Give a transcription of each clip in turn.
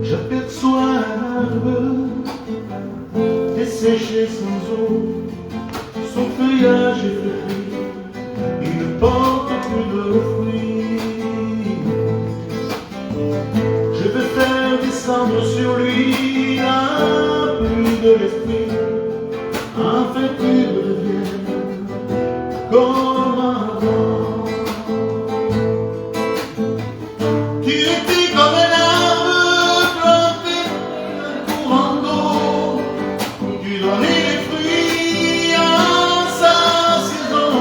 J'aperçois un arbre desséché sans eau, son feuillage est flétri, il ne porte plus de fruits. Je veux faire descendre sur lui la pluie de l'esprit, afin qu'il revienne comme avant. Tu étais comme un arbre planté un courant d'eau, tu donnais les fruits à sa saison.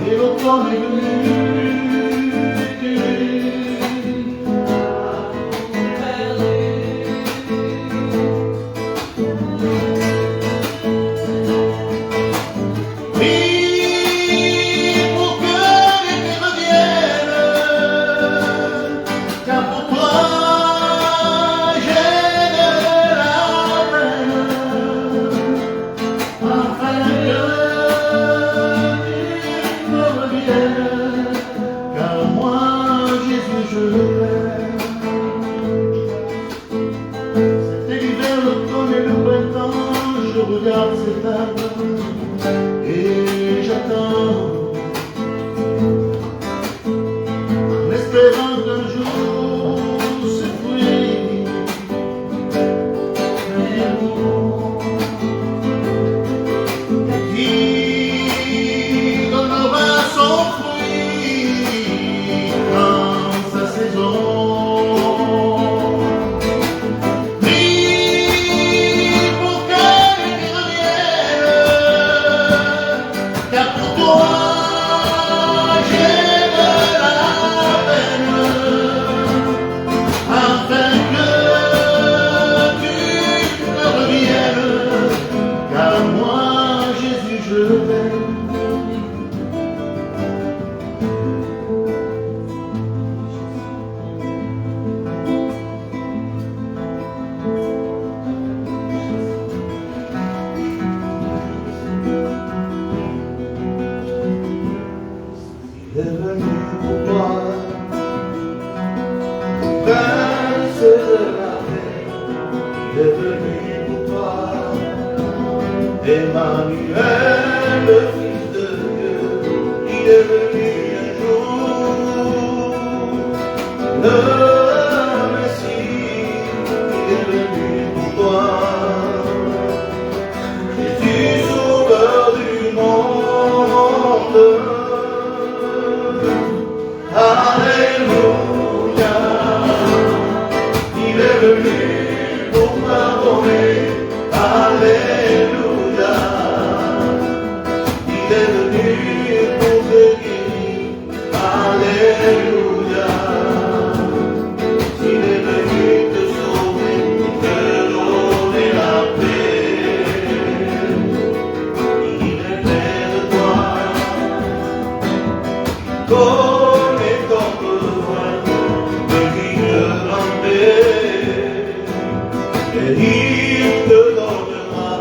Et l'automne est venu. Car moi, Jésus, je l'aime. C'était l'hiver, l'automne et le printemps, je regarde cet arbre et j'attends, en espérant qu'un jour ce fruit viendront, qui donnera son fruit dans sa saison. Prie pour qu'elle revienne, car pour toi j'ai de la peine, afin que tu me reviennes, car moi Jésus je t'aime. Il est venu pour toi, Prince de la paix. Il est venu pour toi, Emmanuel, le Fils de Dieu. Il est venu un jour, le Messie. Il est venu pour toi, Jésus, sauveur du monde. Alléluia, il est venu pour pardonner. Alléluia, il est venu pour te guérir. Alléluia, il est venu te sauver, te donner la paix. Il est près de toi. Et il te donnera,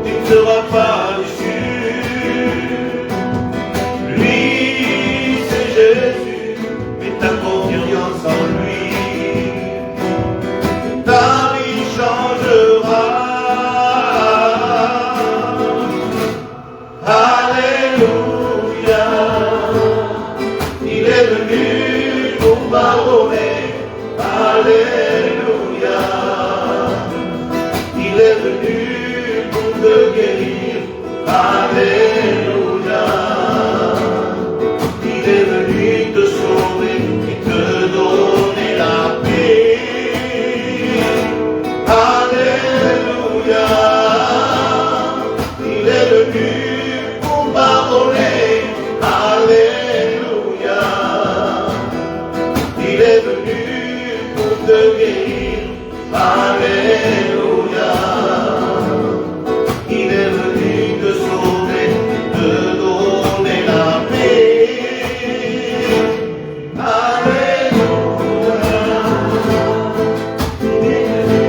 tu ne seras pas déçu. Lui, c'est Jésus, mets ta confiance en lui. Ta vie changera. Alléluia, il est venu pour pardonner. Alléluia, il est venu pour te guérir. Alléluia, il est venu te sauver et te donner la paix. Alléluia, il est venu pour pardonner. Alléluia, il est venu pour te guérir. Alléluia, il est venu te sauver, te donner la paix. Alléluia, il est venu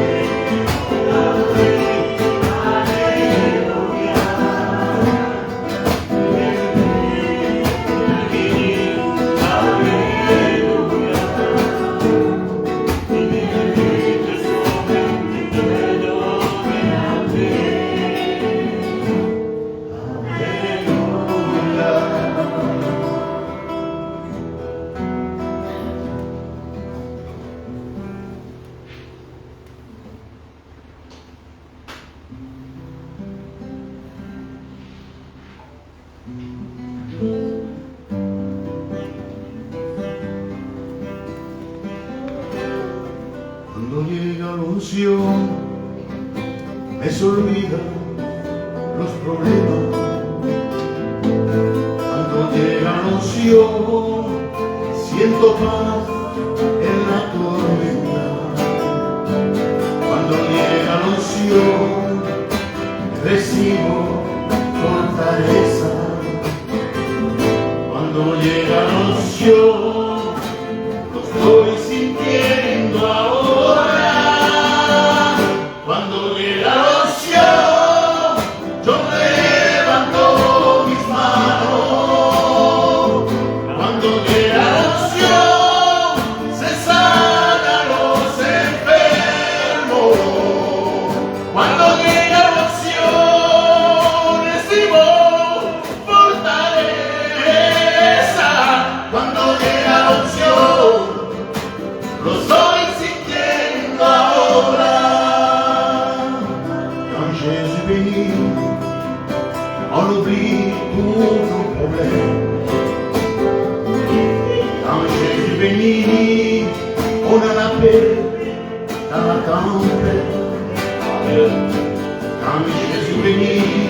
pour la paix. Cuando llega la unción, me se olvidan los problemas. Cuando llega la unción, siento paz en la tormenta. Cuando llega la unción, recibo fortaleza. Cuando llega la unción, lo estoy sintiendo ahora. Cuando llega la unción, yo levanto mis manos. Cuando llega la unción, se sanan los enfermos. Cuando llega la unción, recibo fortaleza. Cuando llega la unción, lo estoy sintiendo ahora. Quand Jésus bénit, on oublie tous nos problèmes. Quand Jésus bénit, on a la paix dans la tempête. Quand Jésus bénit,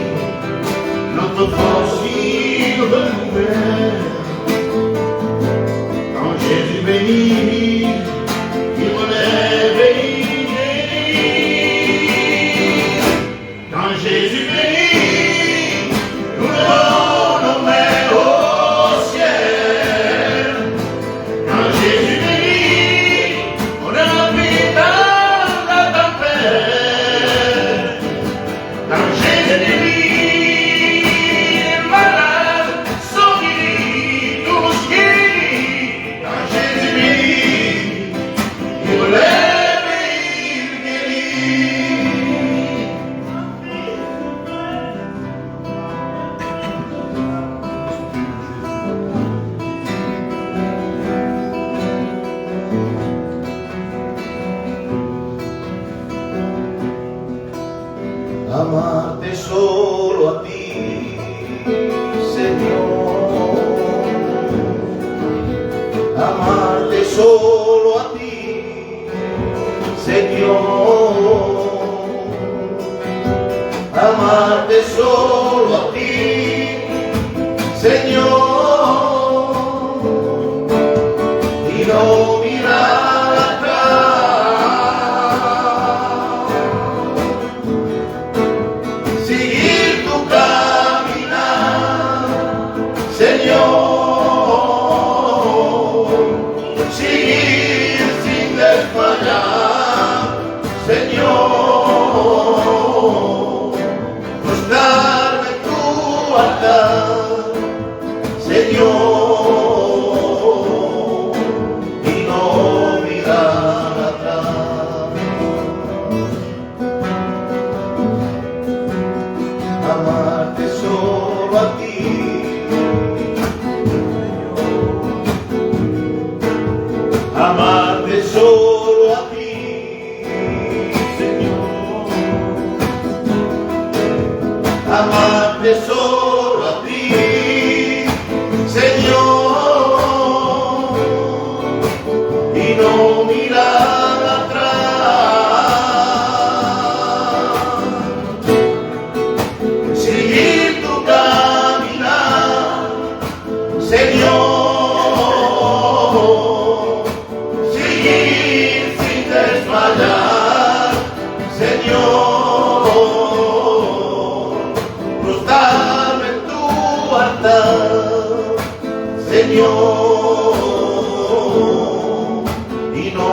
notre force il renouvelle. Quand Jésus bénit, il relève et il guérit. Quand Jésus bénit, nous levons nos mains au ciel. Quand Jésus bénit, on a la vie dans la tempête. Quand Jésus bénit, les malades sont guéris, tous guéris. Quand Jésus bénit, il relève et il guérit. Amarte solo a ti, Señor. Amarte solo a ti, Señor. Amarte solo a ti, Señor. Y no mirar atrás. Seguir tu caminar, Señor. Seguir sin desmayar, Señor. Mostrarme tu altar, Señor. Y no mirar atrás. Amarte solo a ti, amarte solo a ti, Señor. Amarte solo a ti, Señor. Y no mirar atrás. Seguir tu caminar, Señor. Seguir sin desmayar, Señor. Prostrarme en tu altar, Señor. Y no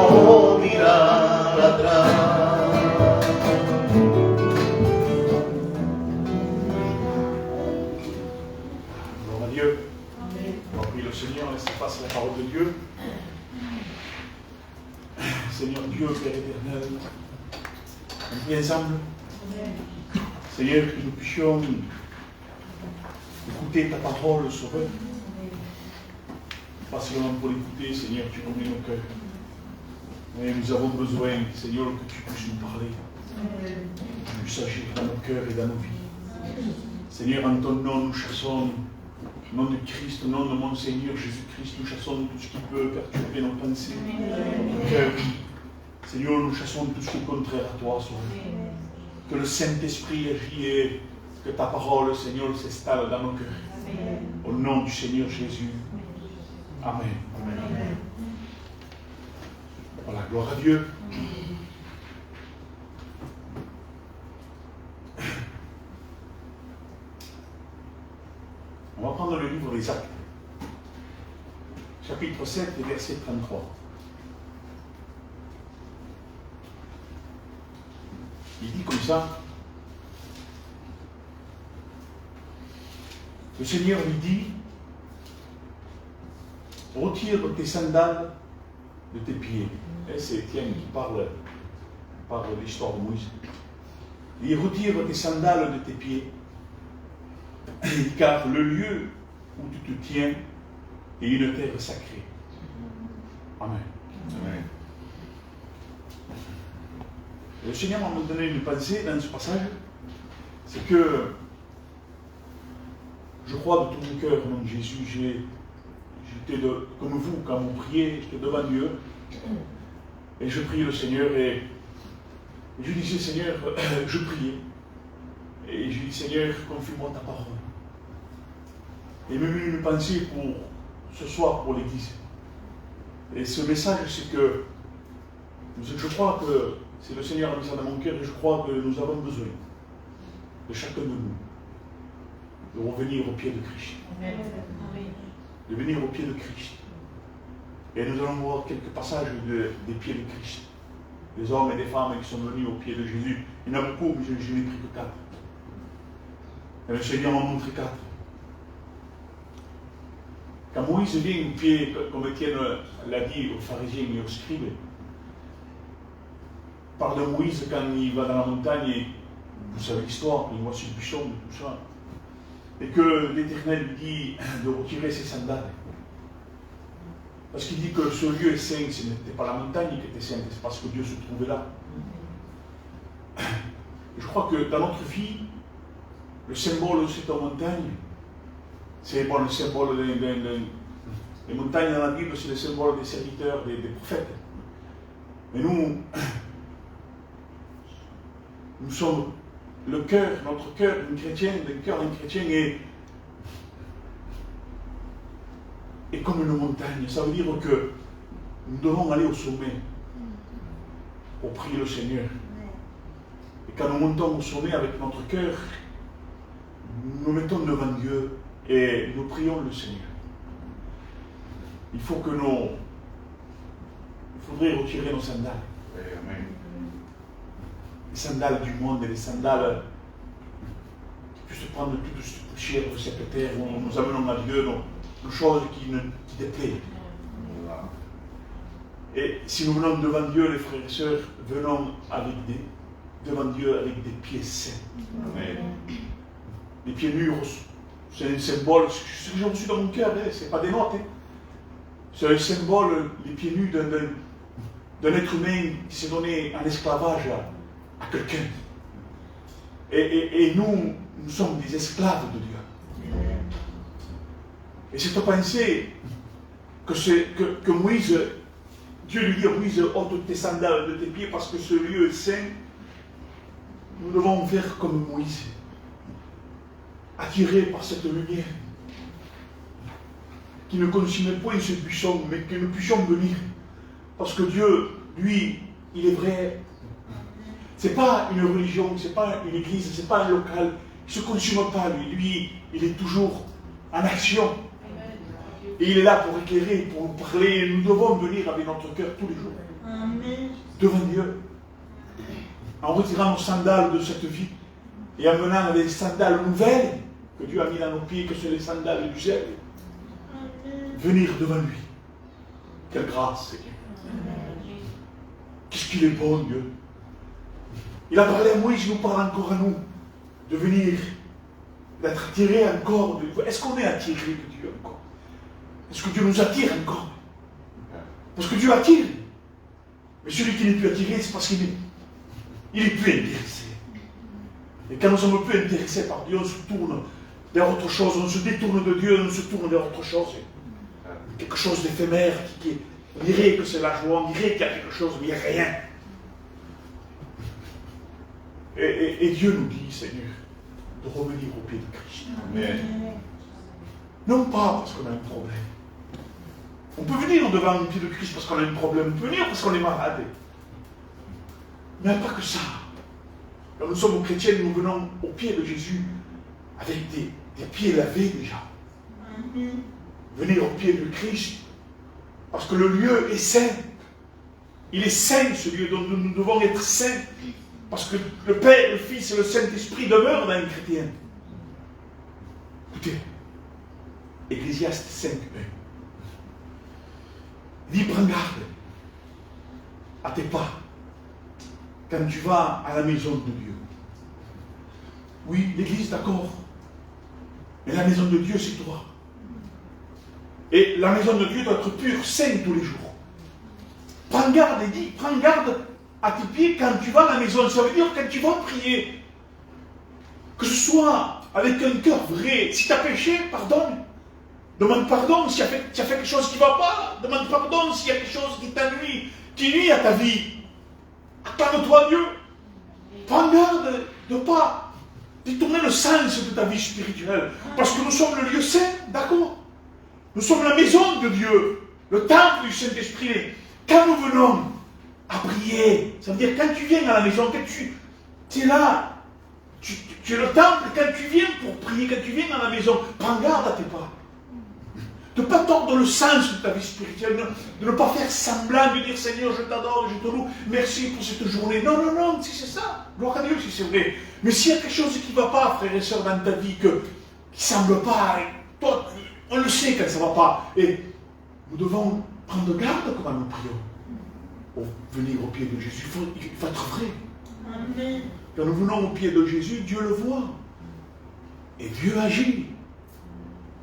mirar atrás. Gloire à Dieu. On prie le Seigneur, laissez face à la parole de Dieu. Seigneur Dieu, Père éternel, on prie ensemble. Seigneur, que nous puissions écouter ta parole, Sauveur. Pas seulement pour l'écouter, Seigneur, tu connais nos cœurs. Mais nous avons besoin, Seigneur, que tu puisses nous parler. Que tu puisses agir dans nos cœurs et dans nos vies. Seigneur, en ton nom, nous chassons, au nom de Christ, au nom de mon Seigneur Jésus-Christ, nous chassons tout ce qui peut perturber nos pensées, nos cœurs. Seigneur, nous chassons tout ce qui est contraire à toi, Seigneur. Que le Saint-Esprit agit et que ta parole, Seigneur, s'installe dans nos cœurs. Au nom du Seigneur Jésus. Amen. Amen. Voilà, gloire à Dieu. On va prendre le livre des Actes, chapitre 7 et verset 33. Il dit comme ça, le Seigneur lui dit, retire tes sandales de tes pieds. Et c'est Étienne qui parle de l'histoire de Moïse. Il dit, retire tes sandales de tes pieds, car le lieu où tu te tiens est une terre sacrée. Amen. Amen. Le Seigneur m'a donné une pensée dans ce passage, c'est que je crois de tout mon cœur, mon Jésus, j'étais comme vous, quand vous priez, j'étais devant Dieu, et je priais le Seigneur, et je disais, Seigneur, je priais, et je dis, Seigneur, confie-moi ta parole. Et il m'a mis une pensée pour ce soir, pour l'Église. Et ce message, c'est que je crois que c'est le Seigneur a mis ça dans mon cœur, et je crois que nous avons besoin de chacun de nous de revenir au pied de Christ. De venir au pied de Christ. Et nous allons voir quelques passages des pieds de Christ. Des hommes et des femmes qui sont venus au pied de Jésus. Il y en a beaucoup, mais je n'ai pris que 4. Et le Seigneur m'a montré 4. Quand Moïse vient au pied, comme Étienne l'a dit aux pharisiens et aux scribes, parle de Moïse quand il va dans la montagne, et vous savez l'histoire, il voit ce buisson, tout ça, et que l'Éternel lui dit de retirer ses sandales. Parce qu'il dit que ce lieu est saint, ce n'était pas la montagne qui était sainte, c'est parce que Dieu se trouvait là. Et je crois que dans notre vie, le symbole de cette montagne, c'est bon, le symbole des montagnes dans la Bible, c'est le symbole des serviteurs, des prophètes. Mais nous sommes le cœur, notre cœur d'un chrétien, est comme une montagne. Ça veut dire que nous devons aller au sommet pour prier le Seigneur. Et quand nous montons au sommet avec notre cœur, nous nous mettons devant Dieu et nous prions le Seigneur. Il faudrait retirer nos sandales. Amen. Les sandales du monde et les sandales qui puissent prendre toute cette poussière de cette terre où nous amenons à Dieu nos choses qui déplaisent. Et si nous venons devant Dieu, les frères et sœurs, venons devant Dieu avec des pieds saints. Amen. Les pieds nus, c'est un symbole, ce que j'ai reçu dans mon cœur, ce n'est pas des notes. C'est un symbole, les pieds nus d'un être humain qui s'est donné en esclavage à quelqu'un. Et nous sommes des esclaves de Dieu. Et cette pensée que Moïse, Dieu lui dit à Moïse, ôte tes sandales de tes pieds parce que ce lieu est saint, nous devons faire comme Moïse, attirés par cette lumière, qui ne consumait point ce buisson, mais que nous puissions venir. Parce que Dieu, lui, il est vrai. Ce n'est pas une religion, ce n'est pas une église, ce n'est pas un local. Il ne se consume pas, lui. Lui, il est toujours en action. Et il est là pour éclairer, pour nous parler. Nous devons venir avec notre cœur tous les jours. Amen. Devant Dieu. En retirant nos sandales de cette vie et en menant les sandales nouvelles que Dieu a mis dans nos pieds, que sont les sandales du zèle. Venir devant lui. Quelle grâce, Seigneur. Qu'est-ce qu'il est bon, Dieu. Il a parlé à Moïse, il nous parle encore à nous. De venir, d'être attiré encore. Est-ce qu'on est attiré de Dieu encore? Est-ce que Dieu nous attire encore? Parce que Dieu attire. Mais celui qui n'est plus attiré, c'est parce qu'il est plus intéressé. Et quand nous ne sommes plus intéressés par Dieu, on se tourne vers autre chose, on se détourne de Dieu, on se tourne vers autre chose. Quelque chose d'éphémère, on dirait que c'est la joie, on dirait qu'il y a quelque chose, mais il n'y a rien. Et Dieu nous dit, Seigneur, de revenir au pied de Christ. Amen. Non pas parce qu'on a un problème. On peut venir devant le pied de Christ parce qu'on a un problème. On peut venir parce qu'on est malade. Mais pas que ça. Quand nous sommes chrétiens, nous venons au pied de Jésus avec des pieds lavés déjà. Venir au pied de Christ parce que le lieu est saint. Il est saint ce lieu, donc nous devons être saints. Parce que le Père, le Fils et le Saint-Esprit demeurent dans un chrétien. Écoutez, Ecclésiaste 5, 1. Il dit, prends garde à tes pas quand tu vas à la maison de Dieu. Oui, l'église, d'accord. Mais la maison de Dieu, c'est toi. Et la maison de Dieu doit être pure, sainte tous les jours. Prends garde, il dit, prends garde à tes pieds quand tu vas à la maison. Ça veut dire quand tu vas prier. Que ce soit avec un cœur vrai. Si tu as péché, pardonne. Demande pardon si tu as fait quelque chose qui ne va pas. Demande pardon s'il y a quelque chose qui nuit à ta vie. Acclame-toi Dieu. Prends garde de ne pas détourner le sens de ta vie spirituelle. Parce que nous sommes le lieu saint, d'accord? Nous sommes la maison de Dieu, le temple du Saint-Esprit. Quand nous venons à prier, ça veut dire quand tu viens à la maison, quand tu es là, tu es le temple, quand tu viens pour prier, quand tu viens à la maison, prends garde à tes pas. De ne pas tordre le sens de ta vie spirituelle, de ne pas faire semblant de dire Seigneur, je t'adore, je te loue, merci pour cette journée. Non, non, non, si c'est ça, gloire à Dieu si c'est vrai. Mais s'il y a quelque chose qui ne va pas, frères et sœurs, dans ta vie, qui ne semble pas, toi, on le sait quand ça ne va pas. Et nous devons prendre garde comment nous prions. Pour venir au pied de Jésus, il faut être vrai. Amen. Quand nous venons au pied de Jésus, Dieu le voit. Et Dieu agit.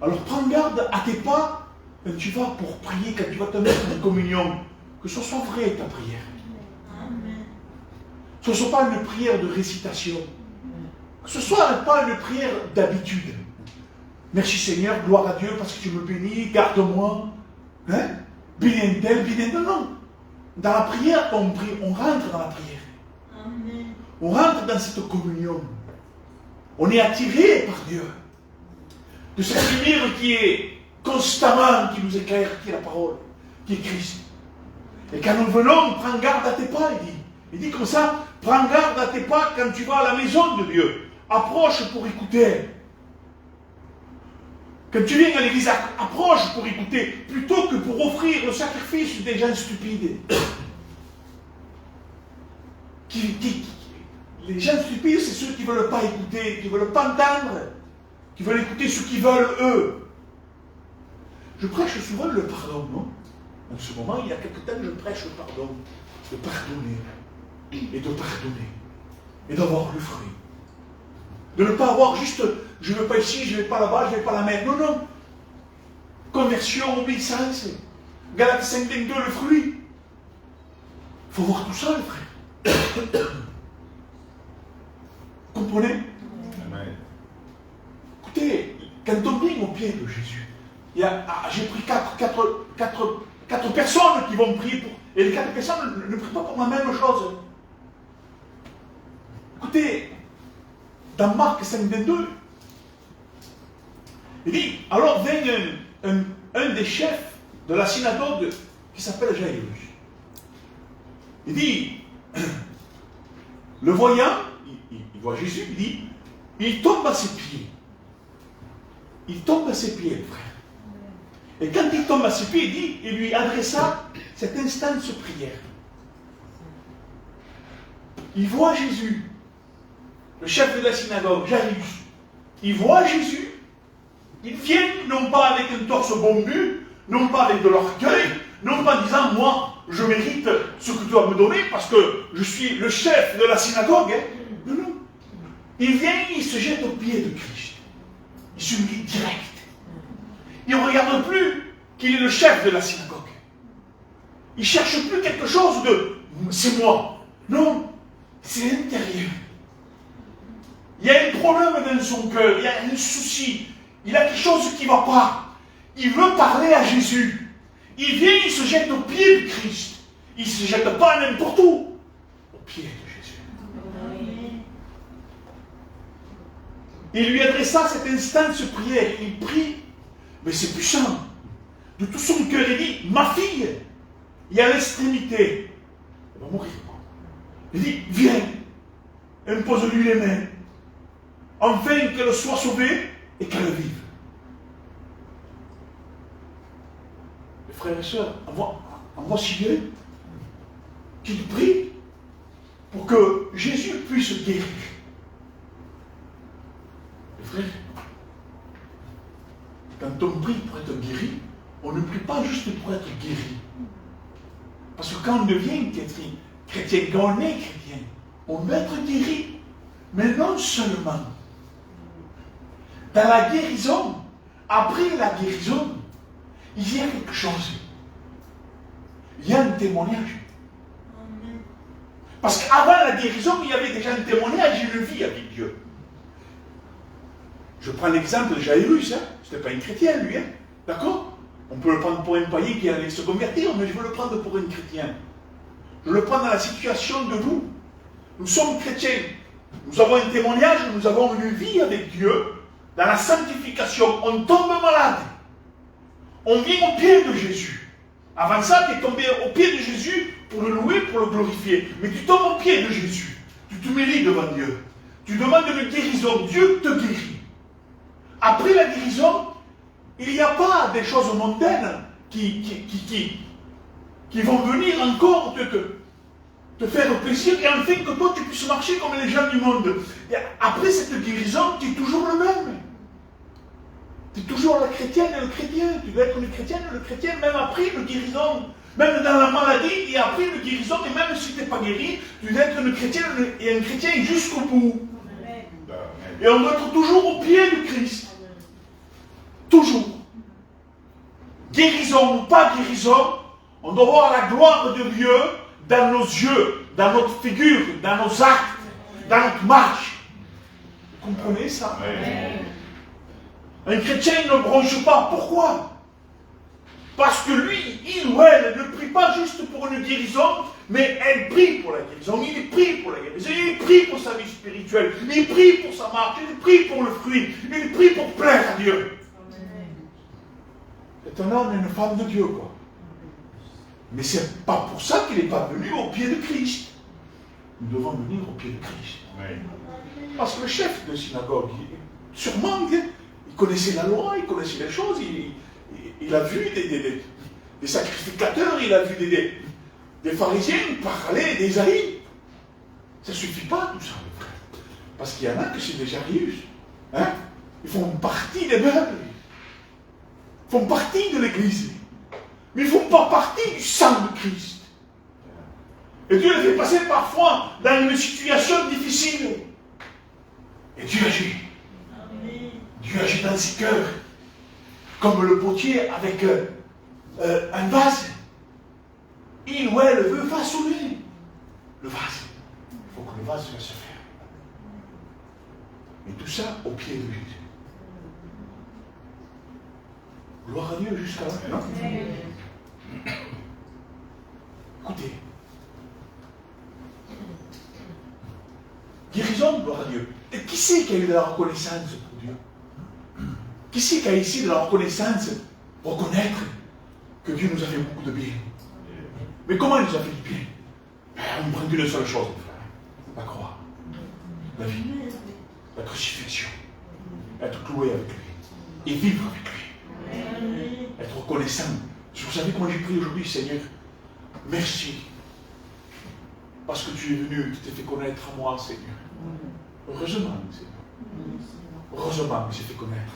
Alors prends garde à tes pas quand tu vas pour prier, quand tu vas te mettre en communion. Que ce soit vrai ta prière. Amen. Que ce ne soit pas une prière de récitation. Que ce ne soit pas une prière d'habitude. Merci Seigneur, gloire à Dieu parce que tu me bénis, garde-moi. Hein? Bénis un tel, bénis un tel. Non. Dans la prière, quand on prie, on rentre dans la prière. Amen. On rentre dans cette communion. On est attiré par Dieu. De cette lumière qui est constamment, qui nous éclaire, qui est la parole, qui est Christ. Et quand nous venons, prends garde à tes pas, il dit. Il dit comme ça, prends garde à tes pas quand tu vas à la maison de Dieu. Approche pour écouter. Quand tu viens à l'église, approche pour écouter, plutôt que pour offrir le sacrifice des gens stupides. Les gens stupides, c'est ceux qui ne veulent pas écouter, qui ne veulent pas entendre, qui veulent écouter ce qu'ils veulent eux. Je prêche souvent le pardon, non? En ce moment, il y a quelque temps, je prêche le pardon. De pardonner, et de pardonner, et d'avoir le fruit. De ne pas avoir juste, je ne vais pas ici, je ne vais pas là-bas, je ne vais pas la mer. Non, non. Conversion, obéissance. Galates 5, 22, le fruit. Il faut voir tout ça, les frères. Vous comprenez? Amen. Écoutez, quand on vient au pied de Jésus, j'ai pris quatre personnes qui vont prier pour. Et les 4 personnes ne prient pas pour la même chose. Écoutez, dans Marc 5, 22, il dit, alors vient un des chefs de la synagogue qui s'appelle Jairus. Il dit, le voyant, il voit Jésus, il dit, il tombe à ses pieds. Il tombe à ses pieds, frère. Et quand il tombe à ses pieds, il dit, il lui adressa cette instance prière. Il voit Jésus, le chef de la synagogue, Jairus. Il voit Jésus. Il vient non pas avec un torse bombu, non pas avec de l'orgueil, non pas en disant, moi, je mérite ce que tu vas me donner parce que je suis le chef de la synagogue. Hein. Non, non. Il vient, il se jette aux pieds de Christ. Il se met direct. Il ne regarde plus qu'il est le chef de la synagogue. Il ne cherche plus quelque chose de « c'est moi ». Non, c'est l'intérieur. Il y a un problème dans son cœur, il y a un souci, il a quelque chose qui ne va pas. Il veut parler à Jésus. Il vient, il se jette aux pieds de Christ. Il ne se jette pas n'importe où. Aux pieds de Jésus. Il lui adressa cette instance prière. Il prie, mais c'est puissant. De tout son cœur, il dit, ma fille, il y a l'extrémité. Elle va mourir. Il dit, viens, impose-lui les mains, afin qu'elle soit sauvée et qu'elle vive. Les frères et sœurs, en voici bien qu'il prie pour que Jésus puisse guérir. Les frères, quand on prie pour être guéri, on ne prie pas juste pour être guéri. Parce que quand on devient chrétien, quand on est chrétien, on veut être guéri. Mais non seulement. Dans la guérison, après la guérison, il y a quelque chose. Il y a un témoignage. Parce qu'avant la guérison, il y avait déjà un témoignage et une vie avec Dieu. Je prends l'exemple de Jairus, hein. C'était pas un chrétien lui, hein. D'accord? On peut le prendre pour un païen qui allait se convertir, mais je veux le prendre pour un chrétien. Je le prends dans la situation de nous. Nous sommes chrétiens. Nous avons un témoignage, nous avons une vie avec Dieu. Dans la sanctification, on tombe malade. On vient au pied de Jésus. Avant ça, tu es tombé au pied de Jésus pour le louer, pour le glorifier. Mais tu tombes au pied de Jésus. Tu t'humilies devant Dieu. Tu demandes une guérison. Dieu te guérit. Après la guérison, il n'y a pas des choses mondaines qui vont venir encore te faire plaisir et enfin que toi tu puisses marcher comme les gens du monde. Et après cette guérison, tu es toujours le même. Tu es toujours la chrétienne et le chrétien. Tu dois être une chrétienne et le chrétien, même après une guérison. Même dans la maladie et après une guérison, et même si tu n'es pas guéri, tu dois être une chrétienne et un chrétien jusqu'au bout. Et on doit être toujours au pied du Christ. Toujours. Guérison ou pas guérison, on doit voir la gloire de Dieu dans nos yeux, dans notre figure, dans nos actes, dans notre marche. Vous comprenez ça? Un chrétien ne bronche pas. Pourquoi? Parce que lui, il ou elle ne prie pas juste pour une guérison, mais elle prie pour la guérison, il prie pour la guérison, il prie pour sa vie spirituelle, il prie pour sa marche, il prie pour le fruit, il prie pour plaire à Dieu. C'est un homme et une femme de Dieu, quoi. Mais c'est pas pour ça qu'il n'est pas venu au pied de Christ. Nous devons venir au pied de Christ. Parce que le chef de synagogue, sûrement, il connaissait la loi, il connaissait les choses, il a vu des sacrificateurs, il a vu des pharisiens parler d'Ésaïe. Ça ne suffit pas tout ça, mes frères. Parce qu'il y en a que c'est des Jairus. Hein? Ils font partie des meubles. Ils font partie de l'Église. Mais ils ne font pas partie du sang de Christ. Et Dieu les fait passer parfois dans une situation difficile. Et Dieu agit. Dieu agit dans ses cœurs. Comme le potier avec un vase. Il ou elle veut façonner le vase. Il faut que le vase se faire. Et tout ça au pied de Jésus. Gloire à Dieu jusqu'à là. Écoutez. Guérison, gloire à Dieu. Et qui c'est qui a eu de la reconnaissance pour Dieu? Qui c'est qui a ici de la reconnaissance pour reconnaître que Dieu nous a fait beaucoup de bien? Mais comment il nous a fait du bien? On ne prend qu'une seule chose, la croix, la vie, la crucifixion, être cloué avec lui et vivre avec lui, être reconnaissant. Vous savez comment j'ai prié aujourd'hui, Seigneur? Merci, parce que tu es venu, tu t'es fait connaître à moi, Seigneur. Heureusement, Seigneur. Heureusement que j'ai fait connaître.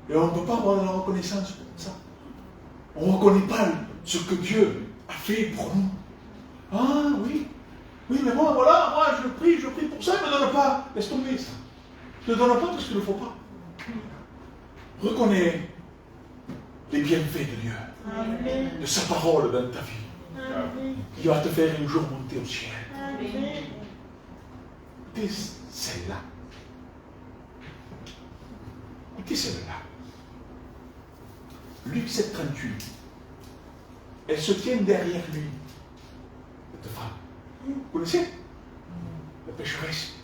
Et on ne peut pas avoir de la reconnaissance pour ça. On ne reconnaît pas ce que Dieu a fait pour nous. Ah oui, oui, mais moi, voilà, moi je prie pour ça, il ne me donne pas. Laisse tomber ça. Ne donne pas parce qu'il ne faut pas. Reconnais les bienfaits de Dieu, de sa parole dans ta vie. Il va te faire un jour monter au ciel. Écoutez celle-là. Écoutez celle-là. Luc 7,38. Elle se tient derrière lui. Cette femme. Vous connaissez? La pécheresse.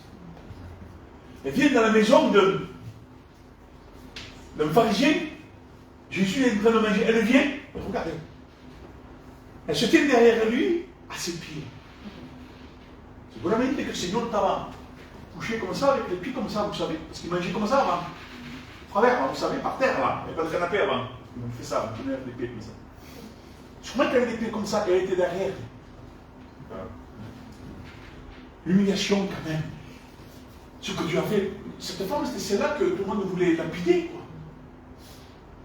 Elle vient dans la maison d'un pharisien. Jésus est en train de manger. Elle vient, regardez. Elle se tient derrière lui, à ses pieds. Seguramente que le Seigneur estaba couché comme ça, avec les pieds comme ça, vous savez. Parce qu'il mangeait comme ça avant. Travers, vous savez, par terre, là. Il n'y avait pas de canapé avant. On fait ça, on avait des pieds comme ça. Sûrement qu'elle avait des pieds comme ça, elle était derrière. L'humiliation, quand même. Ce que Dieu a fait. Cette femme, c'était celle-là que tout le monde voulait lapider, quoi.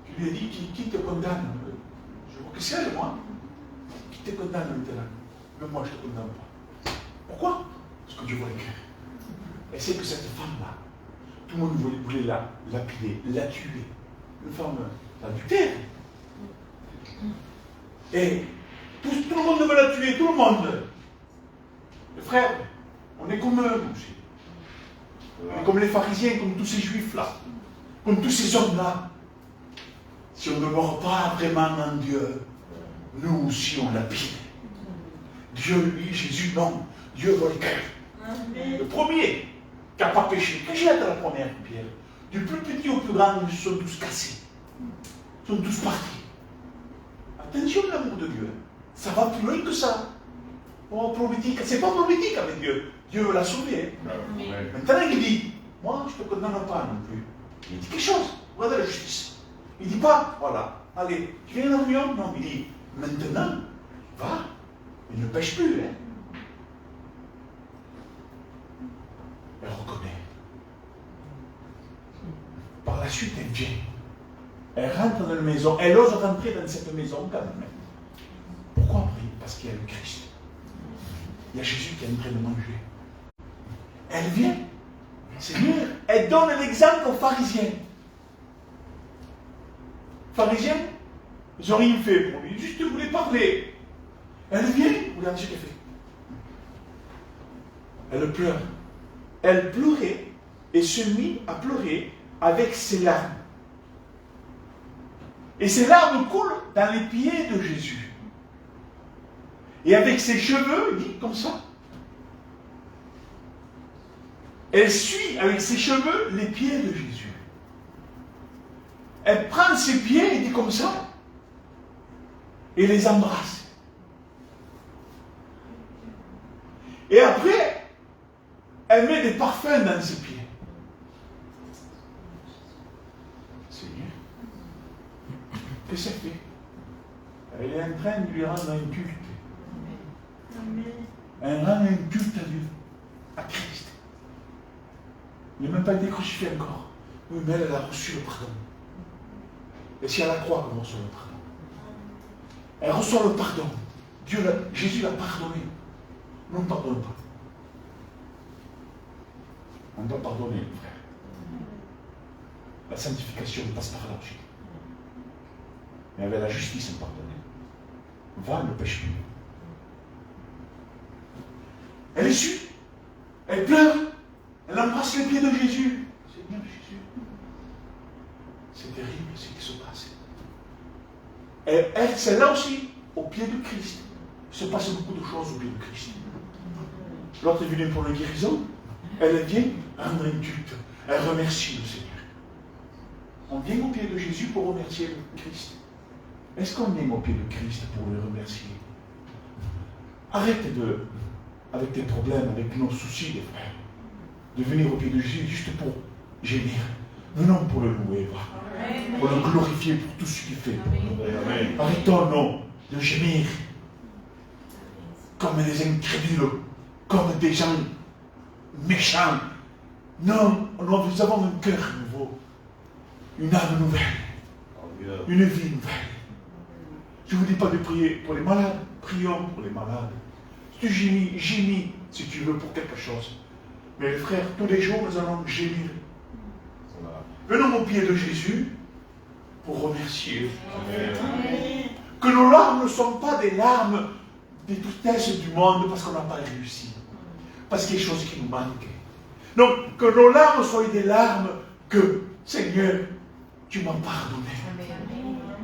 Tu lui as dit, qui te condamne? Je vois que c'est elle, moi. Qui te condamne maintenant? Même moi, je ne te condamne pas. Pourquoi? Parce que Dieu voit le cœur. Et c'est que cette femme-là, tout le monde voulait la lapider, la tuer. Une femme d'adultère. Et tout le monde veut la tuer, tout le monde. Les frères, on est comme eux aussi. On est comme les pharisiens, comme tous ces juifs-là, comme tous ces hommes-là. Si on ne demeure pas vraiment en Dieu, nous aussi on lapide. Dieu, lui, Jésus, non. Dieu voit le cœur. Le premier qui n'a pas péché, qui jette la première pierre, du plus petit au plus grand, ils sont tous cassés. Ils sont tous partis. Attention l'amour de Dieu. Ça va plus loin que ça. Oh, prophétique. C'est pas prophétique avec Dieu. Dieu l'a sauvé. Maintenant, il dit, moi, je ne te condamne pas non plus. Il dit quelque chose. Regardez la justice. Il ne dit pas, voilà, allez, tu viens en réunion? Non, il dit, maintenant, va, il ne pêche plus. Hein. Elle reconnaît. Par la suite, elle vient. Elle rentre dans la maison. Elle ose rentrer dans cette maison quand même. Pourquoi prier? Parce qu'il y a le Christ. Il y a Jésus qui est en train de manger. Elle vient. Seigneur, elle donne l'exemple aux pharisiens. Pharisiens, ils n'ont rien fait pour lui. Juste, ils voulaient parler. Elle vient, regardez ce qu'elle fait. Elle pleure. Elle pleurait et se mit à pleurer avec ses larmes. Et ses larmes coulent dans les pieds de Jésus. Et avec ses cheveux, il dit comme ça. Elle suit avec ses cheveux les pieds de Jésus. Elle prend ses pieds et dit comme ça. Et les embrasse. Et après, elle met des parfums dans ses pieds. Seigneur, qu'est-ce qu'elle fait? Elle est en train de lui rendre un culte. Elle rend un culte à Dieu, à Christ. Il n'a même pas été crucifié encore. Oui, mais elle a reçu le pardon. Et c'est à la croix qu'on reçoit le pardon. Elle reçoit le pardon. Jésus l'a pardonné. Nous ne pardonnons pas. On doit pardonner, frère. La sanctification passe par là aussi. Mais avec la justice, on pardonne. Va, ne pêche plus. Elle est sûre. Elle pleure. Elle embrasse les pieds de Jésus. Seigneur Jésus. C'est terrible ce qui se passe. Et elle, c'est là aussi, au pied de Christ. Il se passe beaucoup de choses au pied de Christ. L'autre est venue pour la guérison. Elle vient rendre un culte. Elle remercie le Seigneur. On vient au pied de Jésus pour remercier le Christ. Est-ce qu'on vient au pied de Christ pour le remercier? Arrête avec tes problèmes, avec nos soucis, les frères, de venir au pied de Jésus juste pour gémir. Venons pour le louer, pour le glorifier pour tout ce qu'il fait. Arrêtons, non, de gémir comme des incrédules, comme des gens méchants. Non, nous avons un cœur nouveau, une âme nouvelle, une vie nouvelle. Je ne vous dis pas de prier pour les malades, prions pour les malades. Si tu gémis si tu veux pour quelque chose. Mais les frères, tous les jours nous allons gémir. Venons au pied de Jésus pour remercier. Amen. Que nos larmes ne sont pas des larmes des tristesses du monde parce qu'on n'a pas réussi. Parce qu'il y a des choses qui nous manquent. Donc, que nos larmes soient des larmes que, Seigneur, tu m'as pardonné.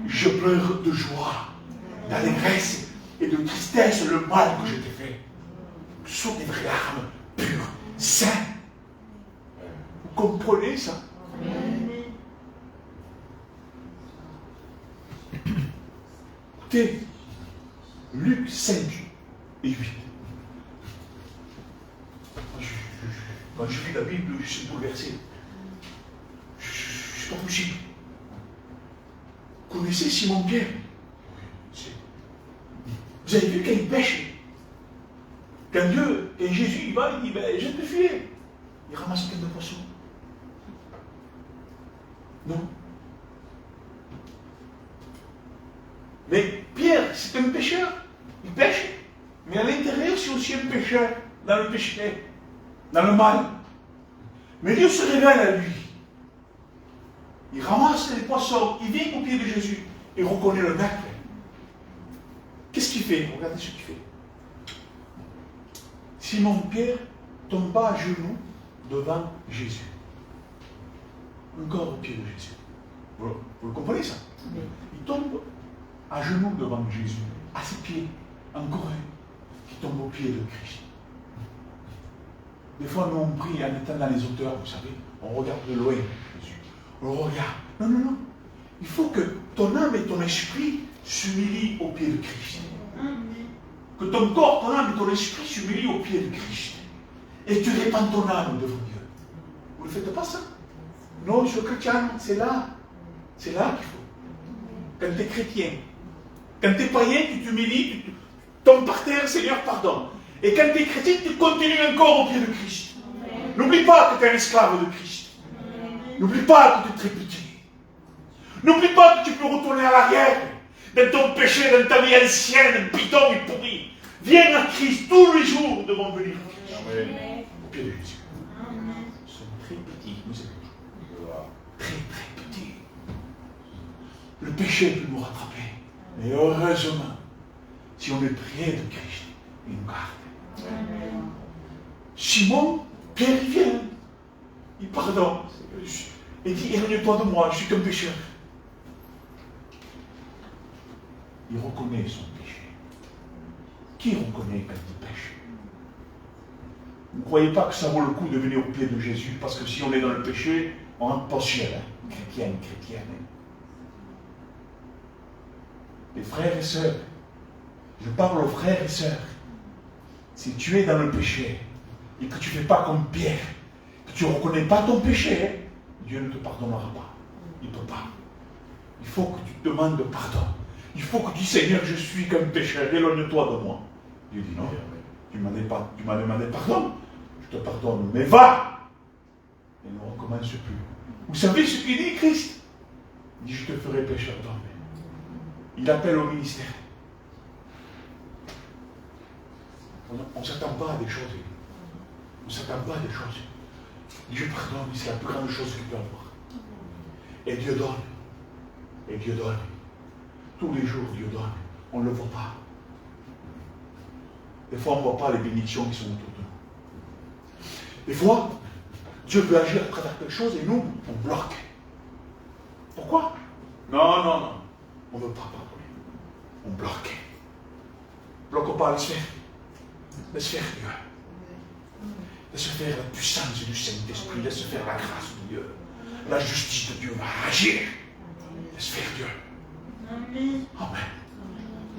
Je pleure de joie, d'allégresse et de tristesse le mal que je t'ai fait. Ce sont des vraies larmes pures, saines. comprenez ça? Écoutez, Luc 5 et 8. Quand je lis la Bible, je suis bouleversé. C'est pas possible. Vous connaissez Simon-Pierre? Vous avez vu quand il pêche? Quand Jésus il va, il dit, ben, jette le filet. Il ramasse plein de poissons. Non. Mais Pierre, c'est un pêcheur. Il pêche. Mais à l'intérieur, c'est aussi un pêcheur. Dans le péché. Dans le mal. Mais Dieu se révèle à lui. Il ramasse les poissons. Il vient au pied de Jésus. Il reconnaît le maître. Qu'est-ce qu'il fait? Regardez ce qu'il fait. Simon-Pierre tomba à genoux devant Jésus. Encore au pied de Jésus. Vous le comprenez ça? Il tombe à genoux devant Jésus, à ses pieds, encore un qui tombe au pied de Christ. Des fois, nous on prie en étant dans les hauteurs, vous savez, on regarde de loin Jésus. On le regarde. Non, non, non. Il faut que ton âme et ton esprit s'humilient au pied de Christ. Que ton corps, ton âme et ton esprit s'humilient au pied de Christ. Et tu répands ton âme devant Dieu. Vous ne faites pas ça? Non, je suis chrétien, c'est là. C'est là qu'il faut. Quand tu es chrétien, quand tu es païen, tu t'humilies, tu tombes par terre, Seigneur, pardon. Et quand tu es chrétien, tu continues encore au pied de Christ. N'oublie pas que tu es un esclave de Christ. N'oublie pas que tu es très petit. N'oublie pas que tu peux retourner à l'arrière dans ton péché, dans ta vie ancienne, bidon et pourri. Viens à Christ tous les jours devant venir. Amen. Au pied de Jésus. Nous sommes très petits, nous sommes très très petits. Le péché peut nous rattraper. Mais heureusement, si on est près de Christ, il nous garde. Amen. Simon, Pierre vient. Il pardonne. Il dit, éloigne-toi de moi, je suis qu'un pécheur. Il reconnaît son péché. Qui reconnaît quand il pêche? Vous ne croyez pas que ça vaut le coup de venir au pied de Jésus? Parce que si on est dans le péché, on rentre pas au ciel. Hein? Chrétienne. Hein? Les frères et sœurs, je parle aux frères et sœurs. Si tu es dans le péché et que tu ne fais pas comme Pierre, que tu ne reconnais pas ton péché, Dieu ne te pardonnera pas. Il ne peut pas. Il faut que tu te demandes pardon. Il faut que tu dis, Seigneur, je suis qu'un pécheur, éloigne-toi de moi. Dieu dit, non, tu m'as demandé pardon, je te pardonne, mais va et ne recommence plus. Vous savez ce qu'il dit, Christ? Il dit, je te ferai pécheur d'homme. Il appelle au ministère. On ne s'attend pas à des choses. On ne s'attend pas à des choses. Dieu pardonne, c'est la plus grande chose qu'il peut avoir. Et Dieu donne. Et Dieu donne. Tous les jours, Dieu donne. On ne le voit pas. Des fois, on ne voit pas les bénédictions qui sont autour de nous. Des fois, Dieu peut agir à travers quelque chose et nous, on bloque. Pourquoi? Non. On ne veut pas pardonner. On bloque. Bloque pas, laisse faire. Laisse faire Dieu. Laisse faire la puissance du Saint-Esprit. Laisse faire la grâce de Dieu. La justice de Dieu va agir. Laisse faire Dieu. Amen.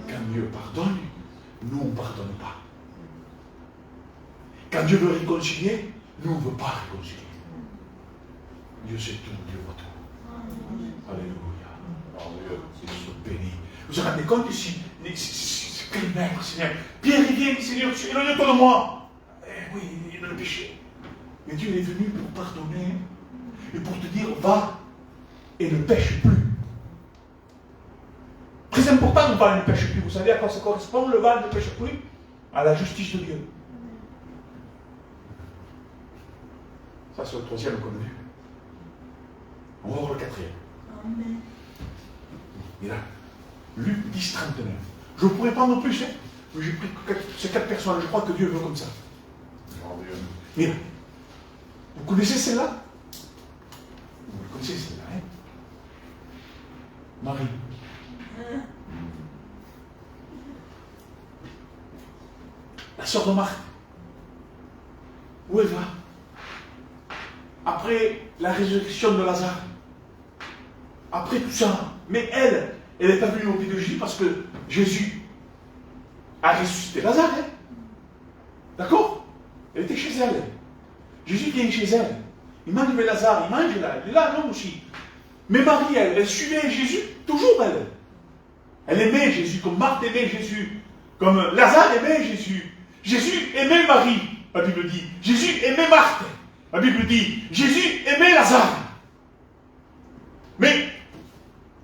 Quand Dieu pardonne, nous on ne pardonne pas. Quand Dieu veut réconcilier, nous on ne veut pas réconcilier. Dieu c'est tout, Dieu voit tout. Alléluia. Il se bénit. Vous vous rendez compte ici, quel maître, Seigneur. Pierre, il vient, Seigneur, éloigne-toi de moi. Eh oui, il est dans le péché. Mais Dieu est venu pour pardonner et pour te dire, va et ne pêche plus. Très important, le val ne pêche plus. Vous savez à quoi ça correspond, le val ne pêche plus? À la justice de Dieu. Ça, c'est le troisième qu'on a vu. On va voir le quatrième. Amen. Et là, Luc 10, 39. Je ne pourrais pas non plus, mais j'ai pris ces 4 personnes. Je crois que Dieu veut comme ça. Et là, vous connaissez celle-là? Vous la connaissez celle-là, hein? Marie. La sœur de Marc. Où elle va? après la résurrection de Lazare. Après tout ça. Mais elle n'est pas venue au pied de Jésus parce que Jésus a ressuscité Lazare. Hein? D'accord? Elle était chez elle. Jésus vient chez elle. Il mange avec Lazare, il mange là, il est là, non aussi. Mais Marie, elle suivait Jésus, toujours elle. Elle aimait Jésus, comme Marthe aimait Jésus, comme Lazare aimait Jésus. Jésus aimait Marie, la Bible dit. Jésus aimait Marthe, la Bible dit. Jésus aimait Lazare. Mais,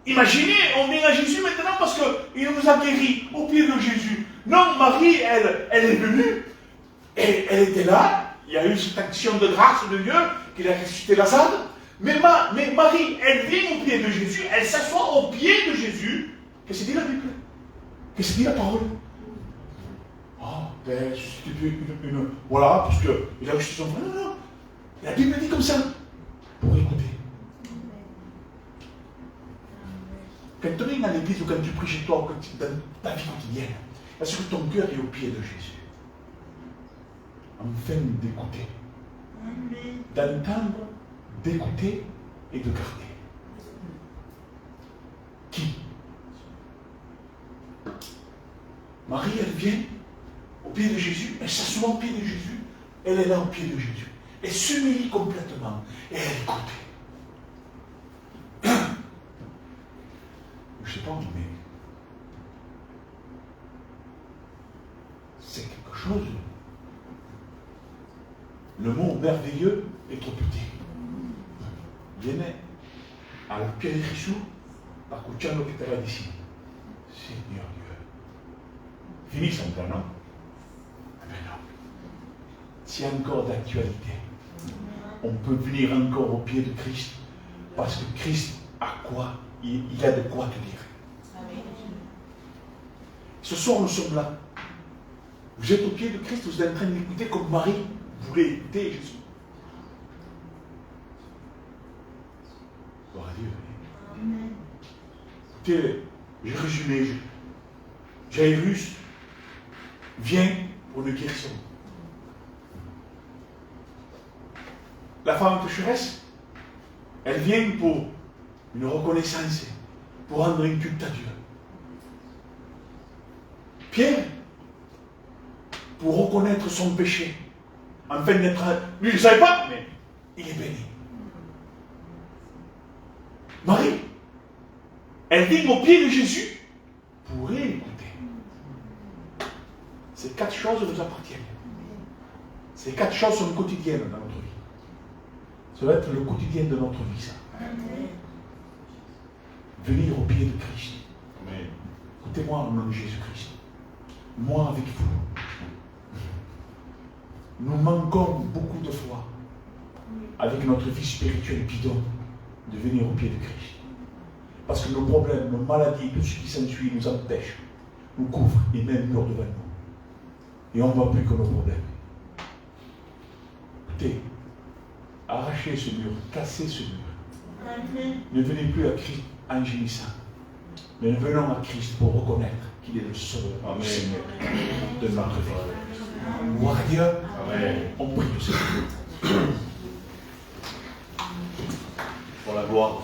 imaginez, on vient à Jésus maintenant parce qu'il nous a guéris au pied de Jésus. Non, Marie, elle est venue, et elle était là. Il y a eu cette action de grâce de Dieu qu'il a ressuscité Lazare. Mais Marie, elle vient au pied de Jésus, elle s'assoit au pied de Jésus. Qu'est-ce que dit la Bible? Qu'est-ce que dit la parole? Oh, ben, c'était une. Voilà, parce qu'il a ressuscité son frère. Non, non. La Bible dit comme ça. Pour écouter. Quand tu viens à l'église ou quand tu pries chez toi ou quand tu, dans ta vie quotidienne, est-ce que ton cœur est au pied de Jésus? Enfin d'écouter. D'entendre, d'écouter et de garder. Qui? Marie, elle vient au pied de Jésus, elle s'assoit au pied de Jésus, elle est là au pied de Jésus. Elle s'humilie complètement et elle écoute. Je ne sais pas, mais c'est quelque chose. Le mot merveilleux est trop petit. Viene al pie de Jesús a escuchar lo que te va a decir. Seigneur Dieu. Fini ça maintenant, non? Mais non. C'est encore d'actualité. On peut venir encore au pied de Christ parce que Christ a quoi? Il a de quoi te dire. Ce soir, nous sommes là. Vous êtes au pied de Christ, vous êtes en train d'écouter comme Marie voulait écouter Jésus. Gloire à Dieu. Écoutez, j'ai résumé. Jairus vient pour une guérison. La femme pécheresse, elle vient pour une reconnaissance, pour rendre un culte à Dieu. Pierre, pour reconnaître son péché, afin d'être... Lui, il ne savait pas, mais il est béni. Marie, elle vient au pied de Jésus pour écouter. Ces 4 choses nous appartiennent. Ces 4 choses sont quotidiennes dans notre vie. Ça va être le quotidien de notre vie, ça. Venir au pied de Christ. Amen. Écoutez-moi au nom de Jésus-Christ. Moi avec vous. Nous manquons beaucoup de fois, avec notre vie spirituelle bidon, de venir au pied de Christ. Parce que nos problèmes, nos maladies, tout ce qui s'ensuit nous empêchent, nous couvrent et même murent devant nous. Et on ne voit plus que nos problèmes. Écoutez, arrachez ce mur, cassez ce mur. Ne venez plus à Christ en gémissant, mais venons à Christ pour reconnaître qu'il est le Sauveur de notre vie. Gloire à Dieu. Amen. On prie pour ça. Pour la gloire.